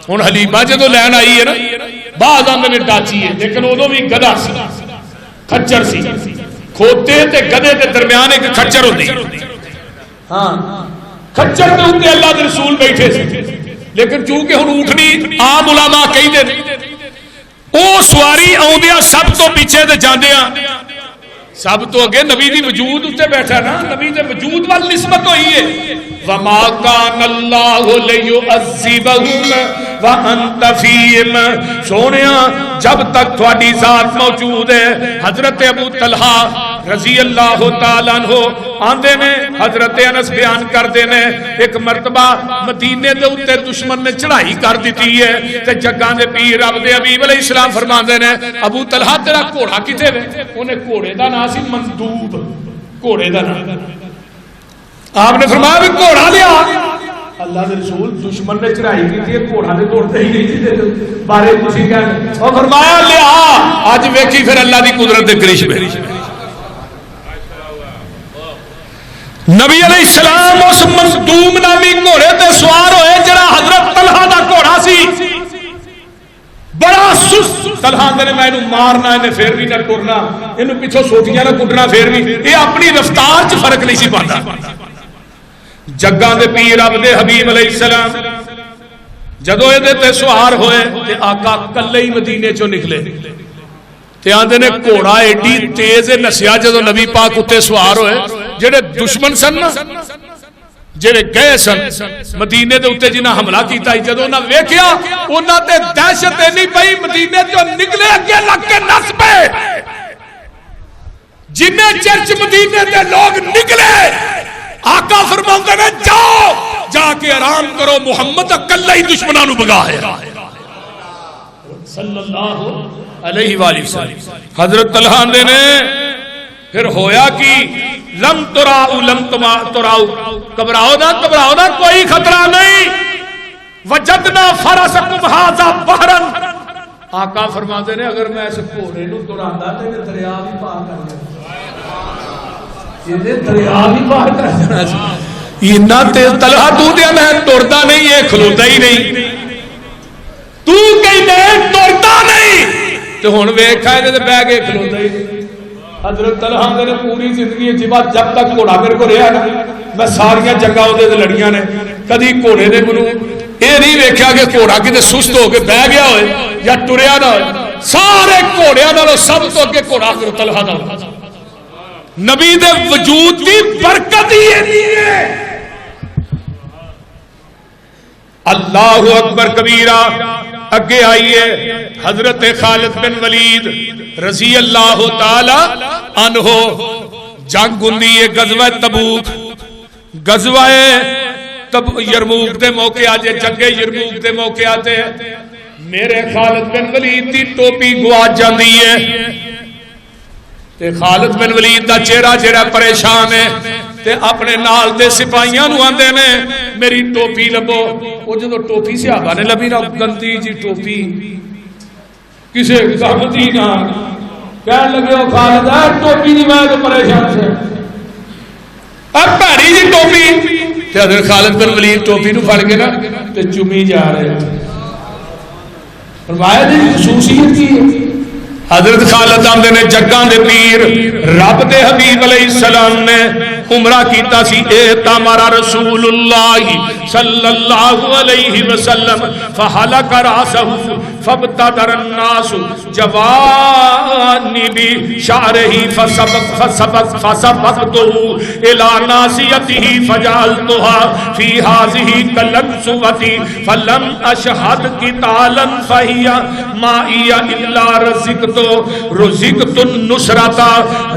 ہوں حلیمہ جدو لین آئی ہے نا بعض آدھے نے ڈاچی ہے لیکن ادو بھی گدھا سی کھچر سی کھوتے تے گدھے کے درمیان ایک کھچر ہوتی ہاں کھچر کے اتنے اللہ کے رسول بیٹھے سے لیکن چونکہ ہوں اونٹنی عام علماء کہی دے او سواری آدھا سب تو پیچھے تے جاندیا سب تو اگے نبی دی وجود اتنے بیٹھا نا نبی دے وجود وال نسبت ہوئی ہے وما کان اللہ لیعذبہم وانت فیہم سونیا جب تک تھوڑی ذات موجود ہے حضرت ابو طلحہ رضی اللہ تعالیٰ عنہ آندے نے حضرت انس بیان کر دینے ایک مرتبہ مدینے دے اتے دشمن نے چڑھائی کر دیتی ہے تے جگاں دے پیر عبد حبیب علیہ السلام فرما دینے ابو طلحہ تیرا گھوڑا کتے وے انہیں گھوڑے دا نام سی مندوب گھوڑے دا نام آپ نے فرمایا بھی گھوڑا لیا اللہ دے رسول دشمن نے چڑھائی کی تھی گھوڑا دے دوڑتے ہی نہیں تھی بارے کسی کہنے اور فرمایا لیا آج ویکھی پھر اللہ دی قدرت دے کرش میں نبی علیہ السلام اس مصدوم نامی گھوڑے تے سوار ہوئے جڑا حضرت طلحہ دا گھوڑا سی بڑا سست طلحہ نے میں انہوں مارنا انہیں پھر بھی نہ ٹرنا انہوں پیچھو سوٹیاں نہ کٹنا پھر بھی یہ اپنی رفتار چ فرق نہیں سی پاتا جگاں دے پیر عبد حبیب علیہ السلام جدو یہ تے سوار ہوئے تے آقا کلے ہی مدینے چو نکلے تے آندے نے گھوڑا ایڈی تیز نسیا جدو نبی پاک اتے سوار ہوئے جڑے دشمن سن نا جڑے گئے سن مدینے دے اتے جنہاں حملہ کیتا ہی جدو انہاں ویکھیا انہاں تے دہشت نہیں پئی مدینے جو نکلے اگے لگ کے نس پے جنہیں چرچ مدینے دے لوگ نکلے آقا فرماتے ہیں جاؤ جا کے آرام کرو محمد اکلہ ہی دشمنانو بگا ہے صلی اللہ علیہ وآلہ وسلم حضرت طلحہ نے پھر ہویا کہ لم تراؤ لم تراؤ گھبراؤ نہ کوئی خطرہ نہیں وجدنا فرسکم ھذا بحرا آقا فرماتے ہیں اگر میں اس گھوڑے نو دوراندا تے دریا بھی پار کر جائے یہ دریا بھی پار کر جانا اتنا تیز طلحہ تو دیا میں ٹرتا نہیں ہے کھلوتا ہی نہیں تو کہتے ٹرتا نہیں تو ہن ویکھا ہے تے بیٹھ کے کھلوتا ہی نہیں حضرت طلحہ نے پوری زندگی جب تک گھوڑا میرے کو رہا نا میں ساریاں جنگاں اودے تے لڑیاں نے کدی گھوڑے نے مینوں یہ نہیں ویکھیا کہ گھوڑا کتے سست ہو کے بہ گیا ہوئے یا ٹریا نہ ہوئے سارے گھوڑیاں نالوں سب تو اگے گھوڑا حضرت طلحہ دا نبی دے وجود دی برکت ہی نہیں ہے اللہ اکبر کبیرہ اگے آئیے حضرت خالد بن ولید رضی اللہ تعالی عنہ جنگ ہوندی ہے غزوہ تبوک غزوہ یرموک دے موقع آجے جنگے یرموک دے موقع آتے ہیں میرے خالد بن ولید دی ٹوپی گواچ جاندی ہے تے خالد بن ولید دا چہرہ پریشان ہے تے اپنے نال دے سپاہیاں نو آندے نے میری ٹوپی لبو وہ جدو ٹوپی صحابہ نے لبی نا گندی جی ٹوپی کسے گھمتی نہ کہنے لگے وہ خالد ہے ٹوپی نہیں میں تو پریشان سے اب پیڑی جی ٹوپی تے حضرت خالد بن ولید ٹوپی نو پھڑ کے نا تے چومی جا رہے تھے فرمایا جی خصوصیت کی ہے حضرت خالد آمدے نے جگاں دے پیر رب دے حبیب علیہ السلام نے عمرہ کیتا سی اعتمر رسول اللہ صلی اللہ علیہ وسلم فحلق راسہ فابتدر الناس جوانب شعرہ فسبقته الى ناسیته فجعلتها في هذه كالانسوة فلم اشهد قتالا فهي معي الا رزقت النصرتا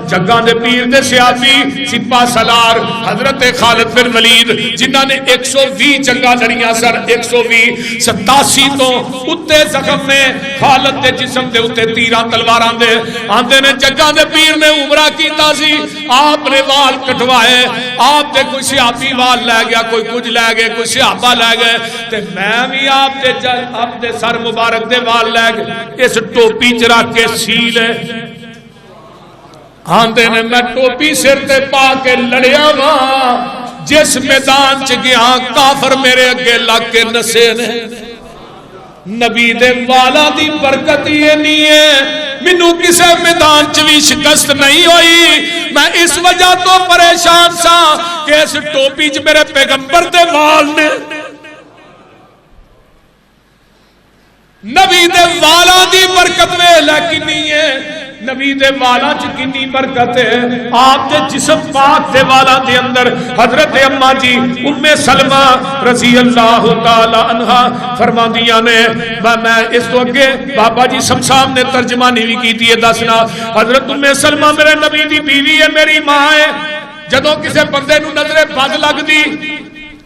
جگاں دے پیر دے سیاسی سپاہ سالار حضرت خالد بن ولید جنہاں نے 120 جنگاں لڑیاں سر 120 87 تو اتے زخم نے خالد دے جسم دے اتے تیراں تلواراں دے آندے نے جگاں دے پیر نے عمرہ کیتا سی آپ نے وال کٹوائے آپ دے کوئی صحابی وال لے گیا کوئی کچھ لے گئے کوئی صحابہ لے گئے تے میں بھی آپ دے سر مبارک دے وال لے گئے اس ٹوپی چرا کے سیل ہے آندے نے میں ٹوپی سر تے پا کے لڑیا وہاں جس میدان چ گیا کافر میرے اگے لگ کے نسے نے نبی دے والا دی برکت یہ نہیں ہے مینوں کسے میدان چ بھی شکست نہیں ہوئی میں اس وجہ تو پریشان سا کہ اس ٹوپی چ میرے پیغمبر دے وال نے نبی دے والا دی برکت میں لیکن نہیں ہے نبی دے والا چ کنی برکت ہے آپ دے جسم پاک دے والا دے اندر حضرت اماں جی ام سلمہ رضی اللہ تعالی عنہا فرماندیاں نے میں اس تو اگے بابا جی سمسام نے ترجمانی بھی کی تھی دسنا حضرت ام سلمہ میرے نبی دی بیوی ہے میری ماں ہے جدوں کسے بندے نو نظر بد لگ دی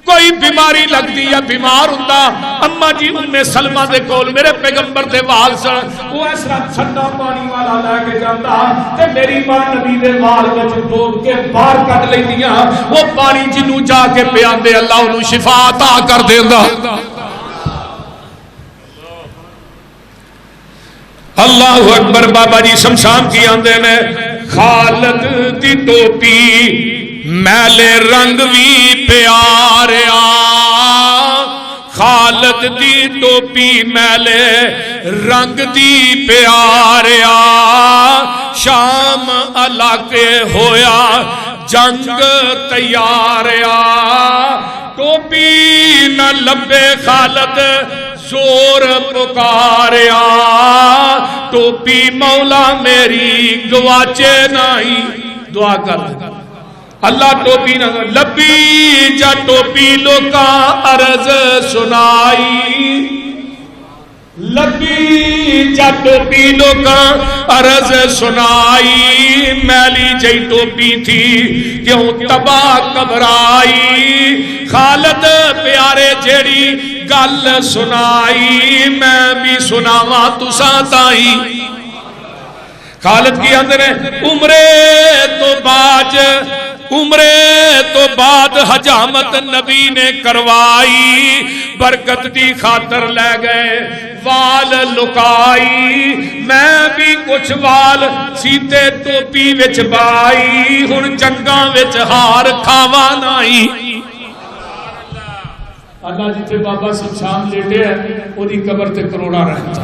کوئی بیماری لگ دی یا بیمار ہوتا اماں جی ام سلمہ دے کول میرے پیغمبر دے وال سن وہ اس طرح ٹھنڈا پانی والا لے کے جاتا تے میری ماں نبی دے وال وچ ڈوب کے باہر کڈ لیندیاں وہ پانی جنوں جا کے پیاندے اللہ اونوں شفا عطا کر دیندا اللہ اکبر بابا جی شمشان کی آندے نے خالد دی ٹوپی میلے رنگ بھی پیاریا خالد دی ٹوپی میلے رنگ دی پیاریا شام علاقے ہویا جنگ تیاریا ٹوپی نہ لبے خالد زور پکاریا ٹوپی مولا میری گواچے نہیں دعا کر اللہ ٹوپی نہ لبی جا ٹوپی لوکا عرض سنائی لبی جا ٹوپی لوکا عرض سنائی میلی جئی ٹوپی تھی کیوں تباہ گھبرائی خالد پیارے جیڑی گل سنائی میں بھی سناواں تساں تائی خالد کی اندر عمرے تو بعد حجامت نبی نے کروائی برکت دی خاطر لے گئے وال لکائی میں بھی کچھ وال سیتے ٹوپی وچ بائی ہن جنگاں وچ ہار کھاوا نہیں اللہ جتنے بابا شمشان لیٹے ہیں وہ دی قبر تے کروڑا رہتا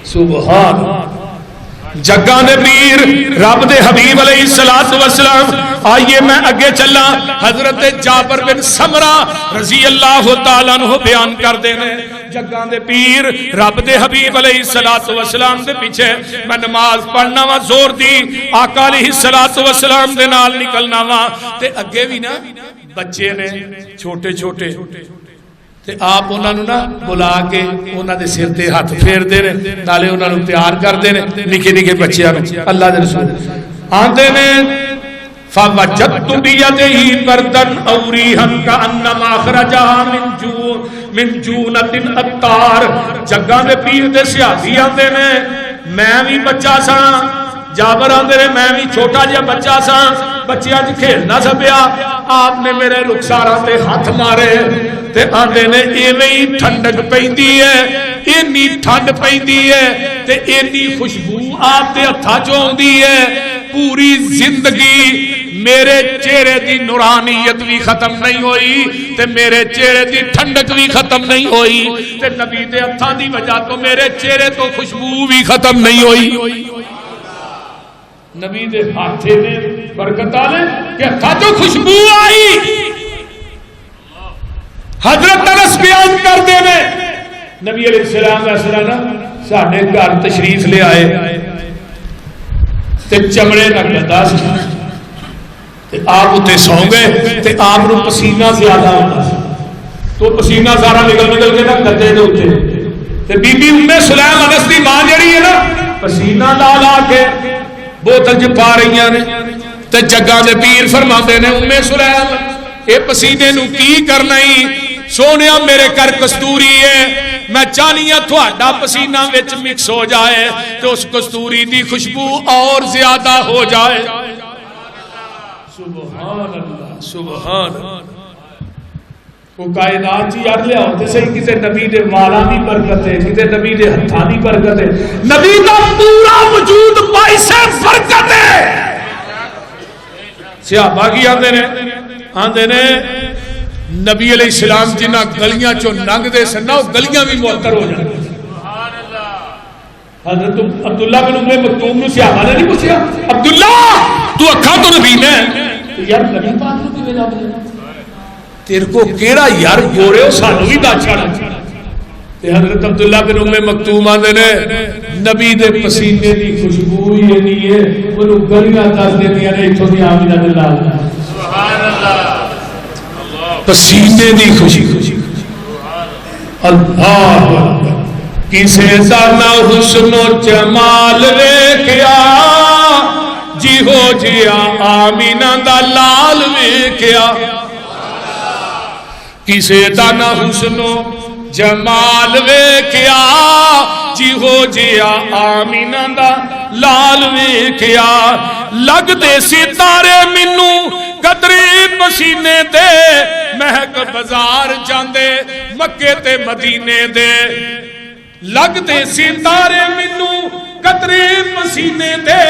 سبحان جگہ نے پیر رب دے حبیب علیہ السلام آئیے میں اگے چلا حضرت جابر بن سمرہ رضی اللہ تعالیٰ عنہ بیان کر دینے جگہ دے پیر رب دے حبیب علیہ السلام دے پیچھے میں نماز پڑھنا وا زور دی آقا علیہ السلام دے نال نکلنا وا تے اگے بھی نا بچے نے چھوٹے چھوٹے تے آپ انہاں نو نا بلا کے انہاں دے سر تے ہاتھ پھیر دے نے نالے انہاں نو پیار کر دے نے نکے نکے بچیاں نو اللہ دے رسول آندے نے فوجدت بیدہی بردن اوریہن کانما خرجہا من جونت الاتار جگہ دے پیر دے سیادی آندے نے میں بھی بچہ سا جابر آندے نے میں بھی چھوٹا جا بچہ سا بچے آج کھیلنا سبیا آپ نے میرے رخساراں تے ہاتھ مارے تے آندے نے ایویں ٹھنڈک پیندی ہے اینی ٹھنڈ پیندی ہے تے اینی خوشبو آپ دے ہتھاں چوں اوندی ہے پوری زندگی میرے چہرے دی نورانیت بھی ختم نہیں ہوئی تے میرے چہرے دی ٹھنڈک بھی ختم نہیں ہوئی تے نبی دے ہتھاں دی وجہ تو میرے چہرے تو خوشبو بھی ختم نہیں ہوئی نبی دے ہاتھے نے برکت آلے کہ ہتھاں تو خوشبو آئی حضرت انس بیان کر دے میں نبی علیہ السلام ساڑھے گھر تشریف لے آئے تے چمڑے نہ گدا سی تے آپ اتے سو گئے تے آپ نو پسینہ زیادہ ہوتا سی تو پسینہ سارا نکل کے نا گدے دے اتے تے بی بی ام سلیم انس دی ماں جڑی ہے نا پسینہ لا لا کے بوتل چ پا رہی نے تے جگہ دے پیر فرماندے نے ام سلیم اے پسینے نو کی کرنا ہی سونیا میرے کر کستوری ہے میں چاہنیاں تھوڑا پسینہ وچ مکس ہو جائے تو اس کستوری دی خوشبو اور زیادہ ہو جائے سبحان اللہ سبحان وہ کائنات جی یار لیا ہوتے صحیح کسی نبی دے والا بھی برکت ہے کسی نبی دے ہتھا بھی برکت ہے نبی کا پورا وجود باعث برکت ہے صحابہ کی آندے نے نبی علیہ السلام جنہ گلیاں چو ننگ دے سن وہ گلیاں بھی معطر ہو جائیں. حضرت عبداللہ بن ام مکتوم نے صحابہ نے نہیں پوچھا عبداللہ تو اکھا تو نبی نے یار نبی پاک نو کیویں لب لے تیرے کو کیڑا یار گورے ہو سانو بھی داچھا تے حضرت عبداللہ بن ام مکتوم آندے نے نبی دے پسینے دی خوشبو ہی نہیں ہے اونوں گلیاں دس دیندیاں نے ایتھوں دی آمینہ دے لال سبحان اللہ پسینے دی خوشی اللہ کسے دا نہ حسن و جمال ویکھیا جی ہو جیا آمینہ دا لال ویکھیا کسے دا نہ حسن و جمال ویکھیا جی ہو جیا آمینہ دا لال ویکھیا لگ دے ستارے مینوں قدرے پسینے دے مہک بازار جاندے مکے تے مدینے دے لگ دے ستارے مینوں قطرے پسینے دے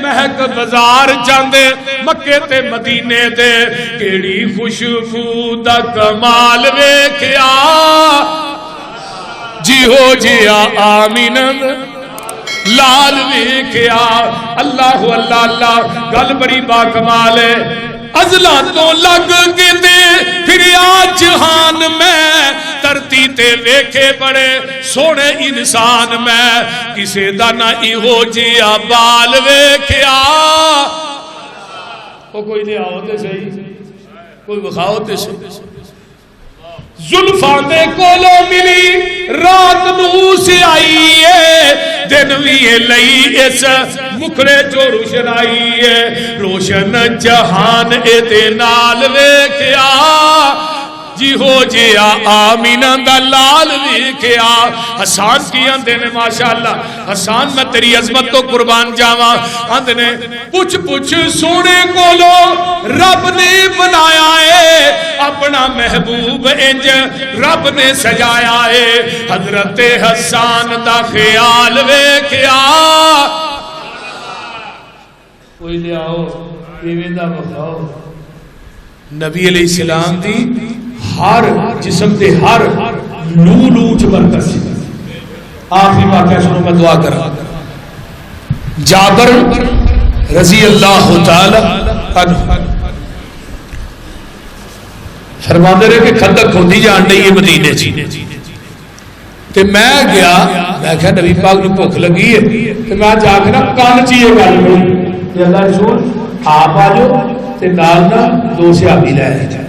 مہک بازار جاندے مکے تے مدینے دے کیڑی خوشبو دا کمال ویکھیا جی ہو جیا آمینہ لال ویکھیا اللہ اللہ اللہ گل بڑی با کمال ہے ازلاں تو لگ کے دے پھر آج جہان میں ترتی تے ویکھے بڑے سونے انسان میں کسے دا نہ ایہو جیا بال ویکھیا کوئی لے آؤ تے صحیح کوئی بخاؤ تے صحیح زلفاں دے کولو ملی رات نو سے آئی ہے دن بھی لئی اس مکھڑے جو روشنائی ہے روشن جہان اے دے نال ویکھیا جی ہو جیا آمینہ دا لال ویکھیا حسان کی اندے نے ماشاءاللہ حسان میں تیری عظمت تو قربان جاواں اندے نے پوچھ پوچھ سونے کولو رب نے بنایا ہے اپنا محبوب انج رب نے سجایا ہے حضرت حسان دا خیال ویکھیا کوئی لے آؤ ایویں دا بخاؤ نبی علیہ السلام دی ہر جسم دے ہر لو لو چ برکت سی آخری واقعہ سنو میں دعا کرا جابر رضی اللہ تعالی عنہ فرماندے رہے کہ خندق کھودی جان رہی ہے مدینے چی تے میں گیا میں کہا نبی پاک نو بھوک لگی ہے تے میں جا کے نا کان چ یہ گل ہوئی کہ اللہ رسول آپ آ جاؤ تے نال نا دو صحابی لے آئے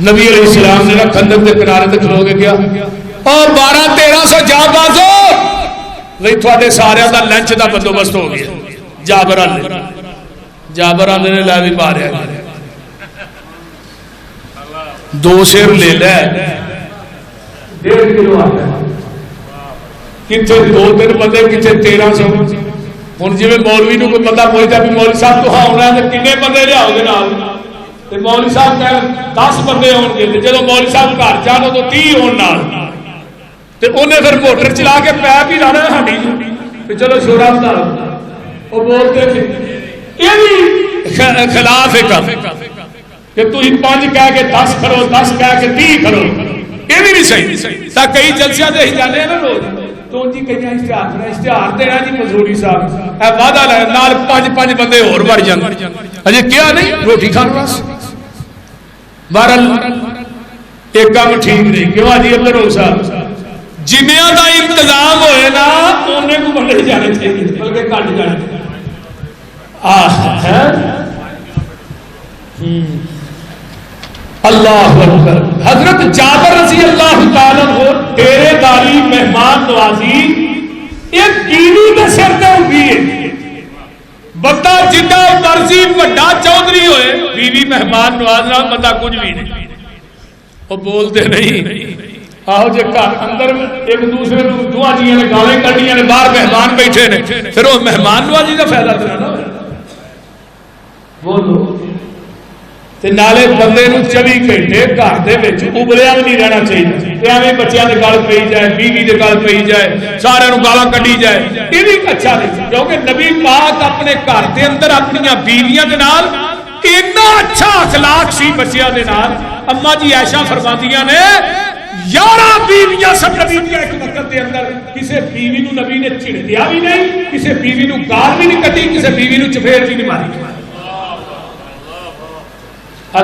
نبی علیہ السلام نے خندق کے کنارے تے کھلو کے کیا اور 1200-1300 جا بازو نہیں تھوڑے سارے دا لنچ دا بندوبست ہو گیا جابر آنے نے لے بھی ماریا گیا 2 سیر لے لے 1.5 کلو آتا ہے کتنے 2-3 بندے کتنے 1300 ہوں جی مولوی نو کوئی بندہ پوچھتا بھی مولوی صاحب تو ہاں ہونا ہے کنے بندے لیاؤ گے نال مولوی صاحب کہ 10 بندے ہون گے جب مولوی صاحب گھر جانو تو 30 ہون نال تے انہیں پھر موٹر چلا کے پیپ ہی لانا ہے ہمیں چلو شورا بتا وہ بولتے تھے یہ بھی خلاف ہے کم کہ تو ہی 5 کہہ کے 10 کرو 10 کہہ کے 30 کرو یہ بھی نہیں صحیح تا کئی جلسیاں دے ہی جانے ہیں نا لوگ تو ان جی کہیں اشتہار دینا جی مزوری صاحب اے وعدہ لے نال 5 بندے اور بڑھ جان اجے کیا نہیں روٹی کھان واس بہرحال ایک کام ٹھیک نہیں کیوں جی عبد الرؤف صاحب جنیاں دا انتظام ہوئے نا انہیں کو بندے جانے چاہیے بلکہ کٹ جانے اللہ اکبر حضرت جابر رضی اللہ تعالیٰ عنہ تیرے داری مہمان نوازی ایک گیری کے سر تے ہوئی ہے بندہ جنہ مرضی بڑا چودھری ہوئے بیوی مہمان نوازنا بندہ کچھ بھی نہیں وہ بولتے نہیں آہو جے اندر ایک دوسرے دعا جیاں نے گالیں کڑیاں نے باہر مہمان بیٹھے نے پھر وہ مہمان نوازی کا فائدہ تھا نا بولو تے نالے بندے نو 24 گھنٹے گھر دے وچ ابلیا بھی نہیں رہنا چاہیے تے ایویں بچیاں دے گل پئی جائے بیوی دے گل پئی جائے سارے نو گالاں کڈی جائے یہ بھی اچھا نہیں کیونکہ نبی پاک اپنے گھر دے اندر اپنی بیویاں دے نال اتنا اچھا اخلاق سی بچیاں دے نال. اما جی عائشہ فرماندیاں نے 11 بیویاں سب نبی دیا ایک وقت دے اندر. کسے بیوی نو نبی نے چھڑیا بھی نہیں, کسے بیوی نو گال بھی نہیں کٹی, کسے بیوی نو چپیڑ بھی نہیں ماری.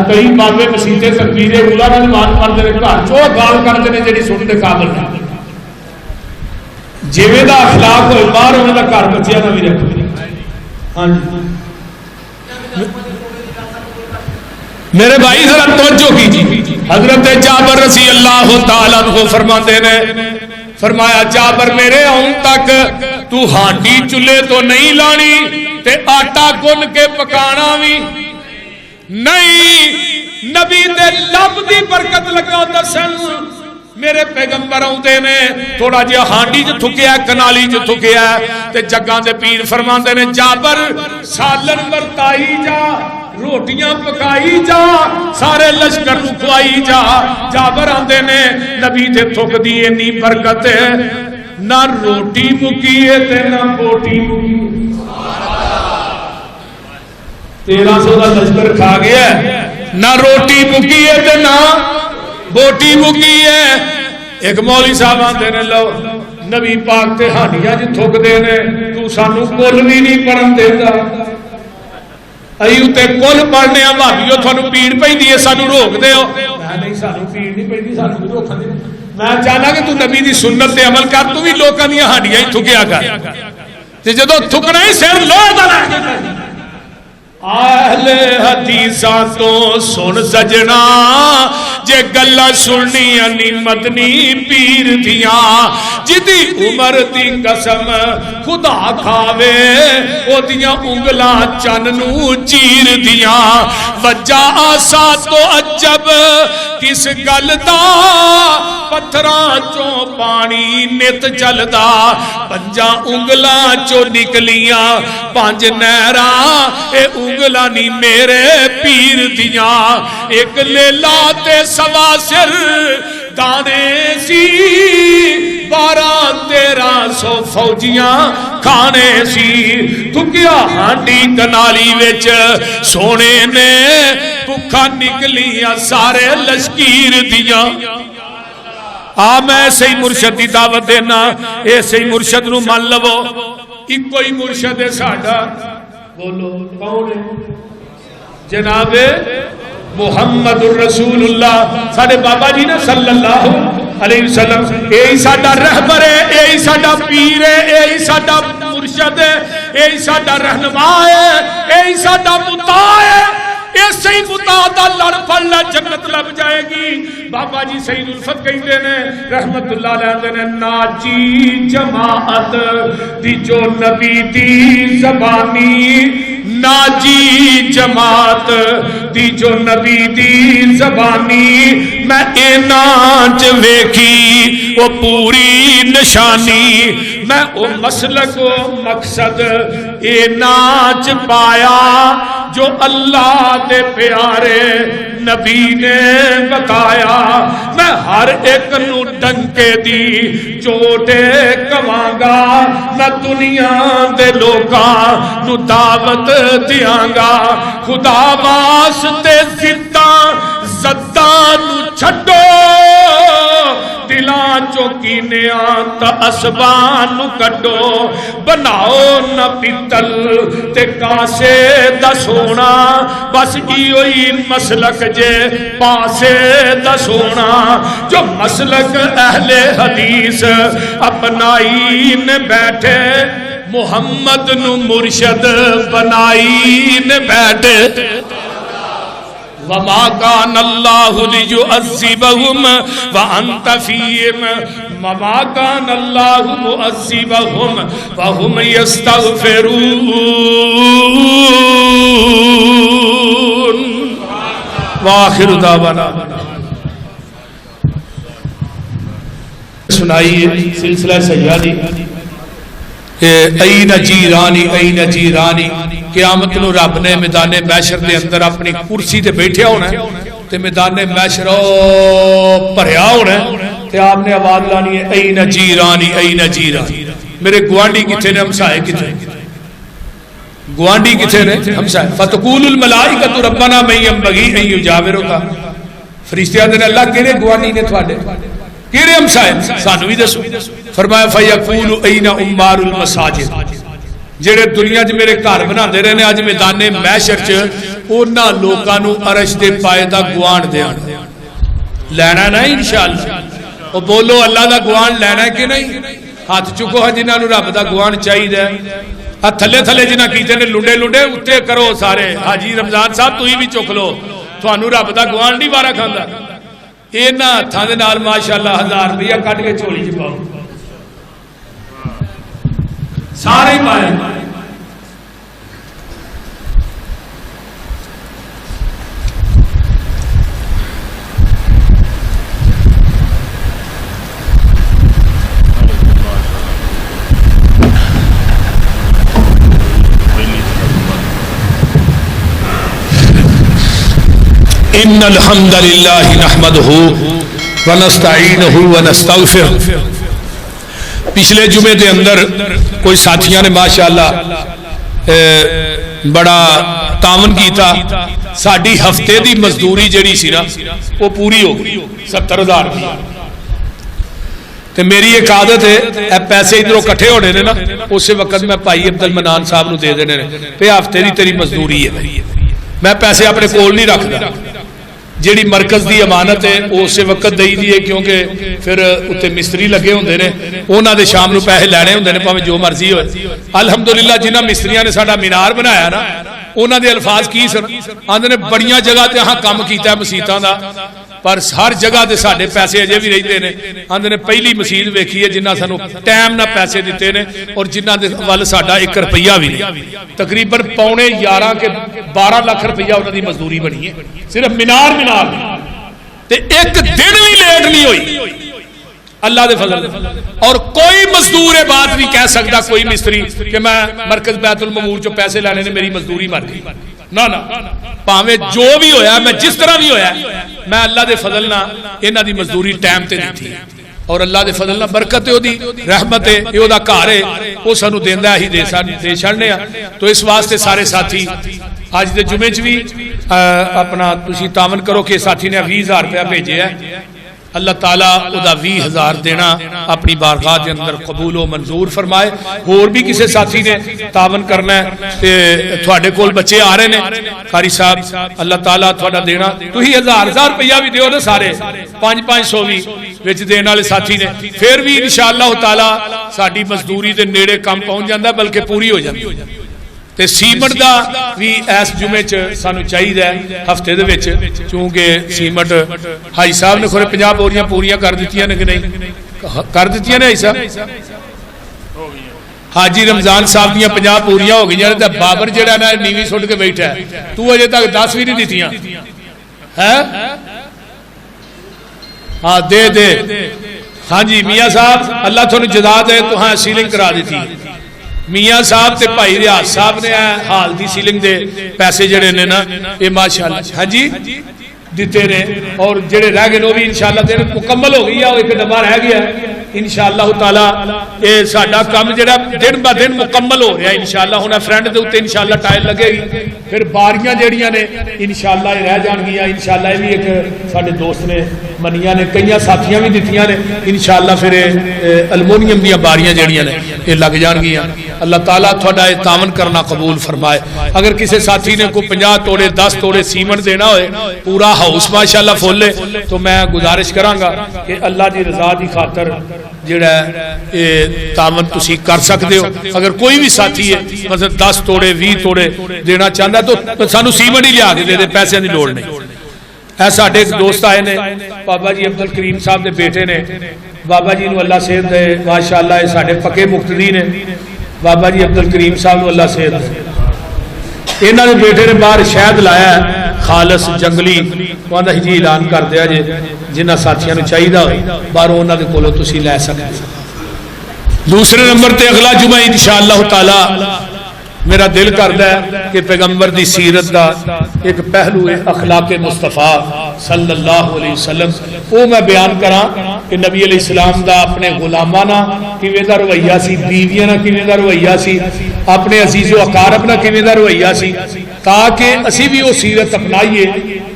کئی بابے مسیطے تکبیر اولا نال نماز پڑھتے ہیں گھر چو گال کرتے ہیں جی سن کے قابل نہیں. جیویں دا اخلاق ہوئے باہر انہوں کا گھر بچیاں کا بھی رکھو. ہاں جی میرے بھائی ذرا توجہ کیجیے. حضرت جابر رضی اللہ تعالیٰ عنہ فرماتے ہیں, فرمایا جابر میرے آن تک تو ہانڈی چولہے تو نہیں لانی تے آٹا گن کے پکانا بھی نہیں. نبی دے لب دی برکت لگا دسن. میرے پیغمبر آتے نے تھوڑا جہا ہانڈی چ تھکیا کنالی چ تھکیا تے جگاں دے پیر فرماندے نے جابر سالن ورتائی جا, روٹیاں پکائی جا, سارے لشکر نو کھوائی جا. جابر آندے نے نبی دے تھک دی اینی برکت ہے, نہ روٹی مکی ہے تے نہ بوٹی مکی. 1300 دا لشکر کھا گیا, نہ روٹی مکی ہے تے نہ بوٹی مکی ہے. ایک مولوی صاحب آندے نے لو نبی پاک تے ہانڈیاں جی تھک دے نے, تو سانو کل بھی نہیں پڑھن دیندا. ایو تے کل پڑھنے ہیں بھابیو تھانو پیڑ پیندی ہے سانو روک دے ہو. میں نہیں سانو پیڑ نہیں پیندی, سانو بھی روکن دے. میں چاہنا کہ تو نبی دی سنت تے عمل کر, تو بھی لوکاں دی ہانڈیاں ہی تھکیا کر. تے جدوں تھکنا ہی سر لوہ دا لے کے اہل حدیثاں تو سن سجنا جے گلا سننی نعمت نی پیر دیاں. جدی عمر دی قسم خدا کھاوے او دیاں انگلاں چن نو چیر دیاں. وجہ آسا تو عجب کس گل دا پتھراں چوں پانی نت چلدا. پنجاں انگلاں چوں نکلیاں 5 نہراں اے انگلاں نی میرے پیر دیاں. ایک لیلا تے سوا سر دانے سی 12-1300 فوجیاں کھانے سی. تھکیا ہانڈی کنالی وچ سونے نے بھکھا نکلیاں سارے لشکیر دیاں. میں صحیح مرشد دی دعوت دینا, اے صحیح مرشد نو مان لو. ایک کوئی مرشد ہے ساڈا, بولو کون ہے؟ جناب محمد الرسول اللہ ساڈے بابا جی نے صلی اللہ علیہ وسلم. یہی ساڈا رہبر ہے, یہی ساڈا پیر ہے, یہی ساڈا مرشد ہے, یہی ساڈا رہنما ہے, یہی ساڈا مطاع ہے. ایسے ہی مطاع دا لڑ پھڑ لے جنت لب جائے گی. بابا جی سید الفت کہتے ہیں رحمت اللہ علیہ نے ناچی جماعت دی جو نبی دی زبانی, ناجی جماعت دی جو نبی دی زبانی. میں اے ناچ ویکھی وہ پوری نشانی, میں او مسلک و مقصد اے ناچ پایا جو اللہ دے پیارے نبی نے بتایا. میں ہر ایک نو ڈنکے دی چوٹے کمانگا, میں دنیا دے لوکاں نو دعوت دیاں گا. خدا واسطے زداں نو چھڈو, دلاں چو کینیاں تا اسباں نو کڈو. بناؤ نہ پیتل تے کاسے دا سونا, بس ایوئی مسلک جے پاسے دا سونا. جو مسلک اہل حدیث اپنائی نے بیٹھے, محمد نو مرشد بنائی نے بیٹھے. وَمَا كَانَ اللَّهُ لِيُعَذِّبَهُمْ وَأَنْتَ فِيهِمْ وَمَا كَانَ اللَّهُ مُعَذِّبَهُمْ وَهُمْ يَسْتَغْفِرُونَ. وآخر دعوانا. سنائیے سلسلہ سیادی این جیرانی این جیرانی. قیامت نو رب نے میدان محشر دے اندر اپنی کرسی تے بیٹھیا ہونا ہے تے میدان محشر بھریا ہونا ہے تے آپ نے آواز لانی ہے این جیرانی این جیرانی. میرے گوانڈی کتنے نے ہمسائے کتنے. گوانڈی کتنے نے ہمسائے فتقول الملائکۃ ربنا من ينبغي ان يجاورک فرشتے آتے ہیں اللہ کہڑے گوانڈی نے تھوڑے کہڑے ہمسائے سانو بھی دسو فرمایا فیقول این عمار المساجد جڑے دنیا چ میرے گھر بنا دے رہے نے اج میدان محشر چ انہاں لوکاں نو عرش دے پائے دا گوانڈ دیاں لینا نا انشاءاللہ او بولو اللہ دا گوانڈ لینا ہے کہ نہیں ہاتھ چکو ہے جنہاں نو رب دا گوانڈ چاہیے ہاتھ تھلے تھلے جنہاں کیتے نے لنڈے لنڈے اتنے کرو سارے حاجی رمضان صاحب تو ہی بھی چک لو تھانو رب دا گوانڈ نہیں وارا کھاندا انہاں ہاتھاں دے نال ماشاءاللہ 1000 روپیہ کٹ کے چولی چ پاؤ سارے پائے ان الحمد للہ نحمدہ ونستعینہ ونستغفر پچھلے جمعے دے اندر کوئی ساتھیاں نے ماشاءاللہ بڑا تعاون کیتا ساڈی ہفتے دی مزدوری جڑی سی نا وہ پوری ہو گئی 70,000 کی تے میری ایک عادت ہے اے پیسے ادھروں کٹھے ہونے نے نا اسی وقت میں بھائی عبد المنان صاحب نو دے دینے نے تے ہفتے دی تیری مزدوری ہے میں پیسے اپنے کول نہیں رکھدا جیڑی مرکز دی امانت ہے وہ اسی وقت دئی دی ہے کیونکہ پھر اتنے مستری لگے ہوندے نے انہاں دے شام نو پیسے لینے ہوندے نے پاویں جو مرضی ہوئے الحمدللہ جنہاں مستریاں نے ساڈا مینار بنایا نا انہاں دے الفاظ کی سن آندے نے بڑیاں جگہ تے ہاں کام کیتا ہے مسیتاں دا پر ہر جگہ تے ساڈے پیسے اجے بھی رہندے نے آندے نے پہلی مسجد ویکھی ہے جنہاں سانو ٹائم نہ پیسے دتے نے اور جنہاں دے ول ساڈا 1 روپیہ بھی نہیں تقریباً 11.5 کے 12 لاکھ روپیہ انہاں دی مزدوری بنی ہے صرف مینار تے ایک دن بھی لیٹ نہیں ہوئی اللہ دے فضل اور کوئی مزدور یہ بات نہیں کہہ سکتا کوئی مستری کہ میں مرکز بیت المعمور جو پیسے لینے نے میری مزدوری مر گئی نہ پاویں جو بھی ہویا میں جس طرح بھی ہویا میں اللہ دے فضل نہ انہاں دی مزدوری ٹائم تے دیتی اور اللہ دے فضل نہ برکت ہے دی رحمت ہے یہ دا گھر ہے وہ سانو دیندا ہی دے چھڑنے تو اس واسطے سارے ساتھی آج دے جمعے چ بھی اپنا تسی تعاون کرو کہ ساتھی نے 20,000 روپیہ بھیجے ہے اللہ تعالیٰ ادا 20,000 دینا اپنی بارگاہ دے اندر قبول و منظور فرمائے اور بھی کسی ساتھی نے تعاون کرنا ہے تے تھوڑے کول بچے آ رہے ہیں قاری صاحب اللہ تعالیٰ تھوڑا دینا تو ہی 1000 روپیہ بھی دیو نا سارے 500 بھی وچ دینے والے ساتھی نے پھر بھی انشاءاللہ تعالیٰ ساڈی مزدوری دے نیڑے کم پہنچ جاندا بلکہ پوری ہو جاندی تے سیمنٹ دا بھی اس جمعے چ سانو چاہیے ہفتے دے وچ چونکہ سیمنٹ حاجی صاحب نے کھورے 50 بوریاں پوریاں کر دتیاں نے کہ نہیں کر دتیاں نے حاجی صاحب حاجی رمضان صاحب دیاں 50 پوریاں ہو گئیاں تے بابر جڑا نا نیوی سٹ کے بیٹھا ہے تو اجے تک 10 بھی نہیں دتیاں ہیں ہاں دے ہاں جی میاں صاحب اللہ تھانوں جزا دے تو ہاں سیلنگ کرا دیتی میاں صاحب تے بھائی ریاض صاحب نے حال دی سیلنگ دے پیسے جڑے نے نا یہ ماشاءاللہ ہاں جی دیتے نے اور جڑے رہ گئے وہ بھی انشاءاللہ دن مکمل ہو گئی ہے ایک ڈبہ رہ گیا ہے انشاءاللہ تعالی یہ ساڈا کام جڑا دن با دن مکمل ہو رہا ہے انشاءاللہ ہن فرنٹ دے اوتے انشاءاللہ ٹائل لگے گی پھر باریاں جڑیاں نے انشاءاللہ یہ رہ جان گیاں انشاءاللہ یہ بھی ایک ساڈے دوست نے منیاں نے کئی ساتھیاں بھی دتیاں نے انشاءاللہ پھر المونیم دیاں باریاں جڑیاں نے یہ لگ جان گیاں اللہ تعالیٰ تھوڑا یہ تعاون کرنا قبول فرمائے اگر کسی ساتھی نے کوئی 50 توڑے 10 توڑے سیمنٹ دینا ہوئے پورا ہاؤس ماشاءاللہ فل لے تو میں گزارش کراں گا کہ اللہ دی رضا دی خاطر جڑا ہے تعاون تسی کر سکتے ہو اگر کوئی بھی ساتھی ہے مثلا 10 توڑے 20 توڑے دینا چاہتا تو سانو سیمنٹ ہی لیا کے دے پیسے دی لوڑ نہیں ایسا ایک دوست آئے نے بابا جی عبد الکریم صاحب دے بیٹے نے بابا جی نو اللہ صحت دے ماشاءاللہ یہ ساڈے پکے مقتدی نے بابا جی عبد الکریم صاحب نو اللہ صحت دے انہاں دے بیٹے نے باہر شہد لایا ہے خالص جنگلی وہاں ہی اعلان کر دیا جے جنہاں ساتھیاں نو چاہیے باہروں انہاں دے کولوں تسی لے سکتے دوسرے نمبر تے اگلا جمعہ انشاءاللہ تعالی میرا دل کردا ہے کہ پیغمبر دی سیرت دا ایک پہلو ہے اخلاق مصطفیٰ صلی اللہ علیہ وسلم وہ میں بیان کراں کہ نبی علیہ السلام دا اپنے غلاماں نال کیویں دا رویہ سی بیویاں نال کیویں دا رویہ سی اپنے عزیز و اقارب نہ کیویں دا رویہ سی تاکہ اسی بھی وہ سیرت اپنائیے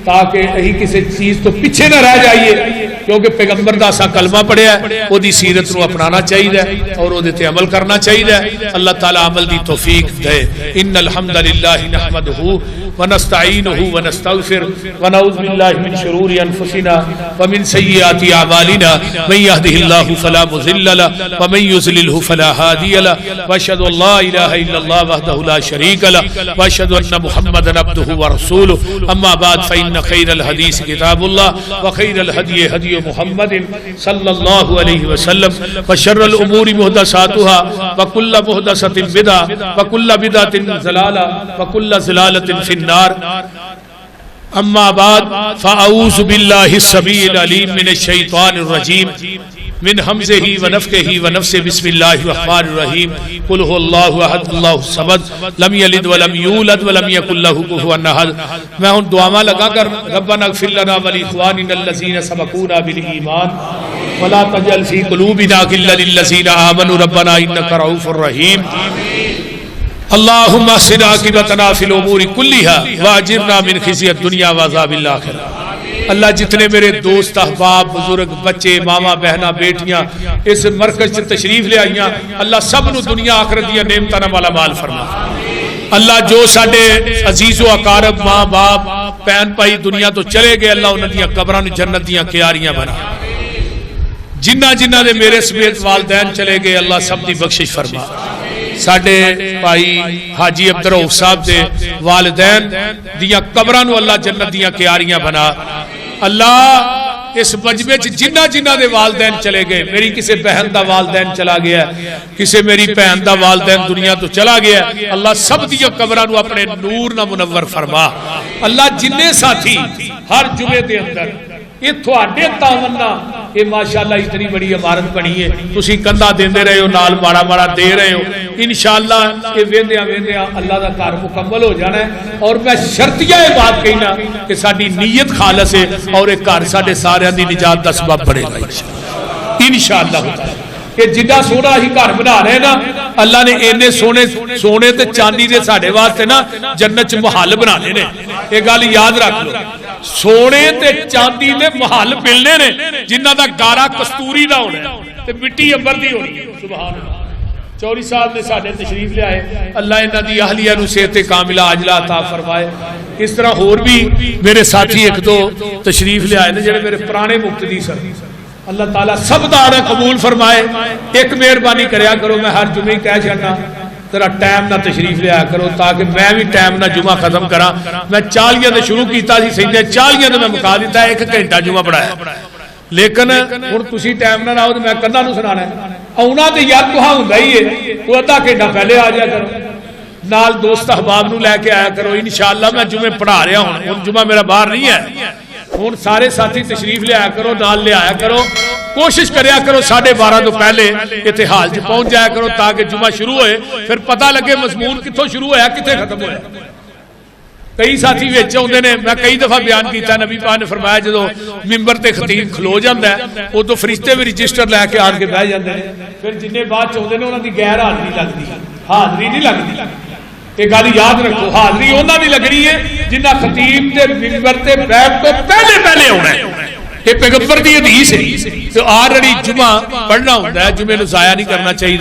تاکہ اہی کسی چیز تو پیچھے نہ رہ جائیے کیونکہ پیغمبر دا اساں کلمہ پڑھیا ہے وہ دی سیرت نو اپنانا چاہیے اور وہ تے عمل کرنا چاہیے اللہ تعالی عمل دی توفیق دے ان الحمد للہ نحمده ونستعینه ونستغفر ونعوذ باللہ من شرور انفسنا ومن سیئات اعمالنا من يهده الله فلا مضل له ومن يضلل فلا هادي له واشهد ان لا اله الا الله وحده لا شريك له واشهد ان محمدا عبده ورسوله اما بعد فان خير الحديث كتاب الله وخير الهدي هدي محمد صلى الله عليه وسلم وشر الامور محدثاتها وكل محدثة بدعة وكل بدعة ضلالة وكل ضلالة في النار اما بعد فاعوذ بالله السميع العليم من الشيطان الرجيم من همزه ونفخه ونفثه بسم الله الرحمن الرحيم قل هو الله احد الله الصمد لم يلد ولم يولد ولم يكن له كفوا احد میں ہن دعاواں لگا کر ربنا اغفر لنا ولاخواننا الذين سبقونا بالایمان ولا تجعل في قلوبنا غلا للذين امنوا ربنا انك رؤوف رحيم اللهم احسن عاقبتنا في الامور كلها واجرنا من خزي الدنيا وعذاب الاخره اللہ جتنے میرے دوست احباب بزرگ بچے ماما بہنا بیٹیاں اس مرکز سے تشریف لے آئیاں اللہ سب نو دنیا آخرت دیا نعمتاں نال مالا مال فرما اللہ جو ساڈے عزیز و اقارب ماں باپ بہن بھائی دنیا تو چلے گئے اللہ انہاں دیاں قبراں نو جنت دیاں کیاریاں بنا جنہ جنہ دے میرے سمیت والدین چلے گئے اللہ سب دی بخشش فرما ساڈے بھائی حاجی عبدالرؤف صاحب دے والدین دیاں قبراں نو اللہ جنت دیاں کیاریاں بنا اللہ اس مجمع جنہ جنہ دے والدین چلے گئے میری کسی بہن دا والدین چلا گیا ہے کسی میری بہن دا والدین دنیا تو چلا گیا ہے اللہ سب دیاں قبراں نو اپنے نور نہ منور فرما اللہ جننے ساتھی ہر جمعے دے اندر یہ تھوڑے تاون یہ ماشاءاللہ اتنی بڑی عمارت بنی ہے تسی کندھا دیندے رہے ہو نال ماڑا ماڑا دے رہے ہو انشاءاللہ یہ ویندیاں ویندیاں اللہ دا کار مکمل ہو جانا ہے اور میں شرطیہ یہ بات کہنا کہ ساری نیت خالص ہے اور ایک گھر ساڈے سارے دی نجات دا سبب بنے گا انشاءاللہ کہ جنہ سونا ہی گھر بنا رہے نا اللہ نے اینے سونے تے چاندی دے ساڈے واسطے نا جنت چ محل بنانے نے یہ گل یاد رکھ لو سونے تے چاندی دے محل ملنے نے جنہ دا گارا کستوری دا ہونا تے مٹی امبر دی ہونی سبحان اللہ چوری صاحب نے ساڈے تشریف لے آئے اللہ انہاں دی اہلیہ نو صحت کاملہ عاجلہ عطا فرمائے اس طرح اور بھی میرے ساتھی ایک دو تشریف لے آئے نے جڑے میرے پرانے مقتدی سن اللہ تعالیٰ سب دارہ قبول فرمائے ایک مہربانی کریا کرو میں ہر جمعہ کہہ چھڑنا تیرا ٹائم نہ تشریف لیا کرو تاکہ میں بھی ٹائم نہ جمعہ ختم کرا میں 40 دے شروع کیتا سی سیدھے 40 دے میں مکا دیتا ہے 1 گھنٹہ جمعہ پڑھایا لیکن ہن تسی ٹائم نہ لاؤ تے میں کناں نو سنانا ہے اونا تے یاد تو ہوندا ہی ہے وہ آدھا گھنٹہ پہلے آ جایا کرو نال دوست احباب نو لے کے آیا کرو انشاءاللہ میں جمعے پڑھا رہا ہوں جمعہ میرا باہر نہیں ہے ہوں سارے ساتھی تشریف لے آیا کرو نال لے آیا کرو کوشش کریا کرو 12:30 تو پہلے اتنے حال چ پہنچ جایا کرو تاکہ جمعہ شروع ہوئے پھر پتہ لگے مضمون کتوں شروع ہوا کتنے ختم ہوا کئی ساتھی وچ آتے ہیں میں کئی دفعہ بیان کیتا نبی پاک نے فرمایا جدو ممبر تے خطیب کھلو جاتا ہے ادو فرشتے بھی رجسٹر لے کے آن کے بہ جاتے ہیں پھر جن بعد چاہتے ہیں انہوں کی غیر حاضری لگتی حاضری نہیں لگتی یہ گل یاد رکھو حاضری انہوں کی لگنی ہے جنہ خطیب کے ممبر تے بیٹھ تو پہلے ہونا ہے یہ پیغمبر دی حدیث ہے تو آلریڈی جمعہ پڑھنا ہوتا ہے جمعے نو ضائع نہیں کرنا چاہیے